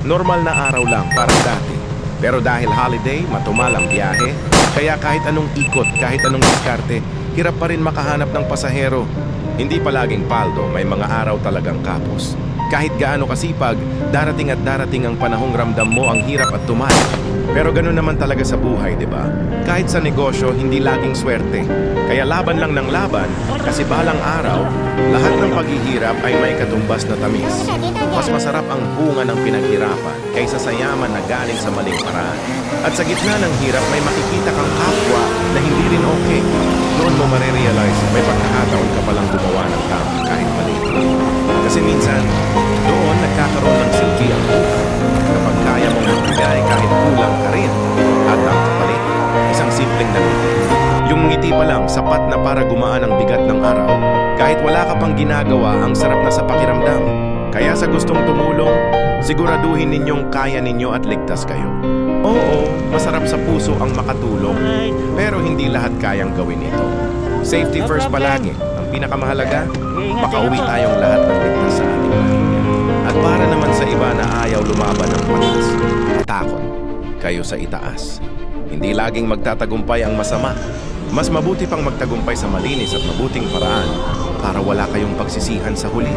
Normal na araw lang para dati. Pero dahil holiday, matumal ang biyahe, kaya kahit anong ikot, kahit anong diskarte, hirap pa rin makahanap ng pasahero. Hindi palaging paldo, may mga araw talagang kapos. Kahit gaano kasipag, darating at darating ang panahong ramdam mo ang hirap at tumal. Pero ganun naman talaga sa buhay, di ba? Kahit sa negosyo, hindi laging swerte. Kaya laban lang ng laban, kasi balang araw, lahat ng paghihirap ay may katumbas na tamis. Mas masarap ang bunga ng pinaghirapan kaysa sa yaman na galing sa maling paraan. At sa gitna ng hirap, may makikita kang kapwa na hindi rin okay. Noon mo marirealize, may pagkakataon ka palang gumawa ng tama kahit maliit lang. Kasi minsan, doon nagkakaroon ng silbi ang buhay. Kapag kaya mong magbigay kahit kulang ka rin. At ang kapalit, isang simpleng ngiti. Yung ngiti pa lang, sapat na para gumaan ang bigat ng araw. Kahit wala ka pang ginagawa, ang sarap na sa pakiramdam. Kaya sa gustong tumulong, siguraduhin ninyong kaya ninyo at ligtas kayo. Oo, masarap sa puso ang makatulong, pero hindi lahat kayang gawin ito. Safety first palagi. Ang pinakamahalaga, makauwi tayong lahat ng ligtas sa ating pamilya. At para naman sa iba na ayaw lumaban ng patas, takot kayo sa itaas. Hindi laging magtatagumpay ang masama. Mas mabuti pang magtagumpay sa malinis at mabuting paraan para wala kayong pagsisihan sa huli.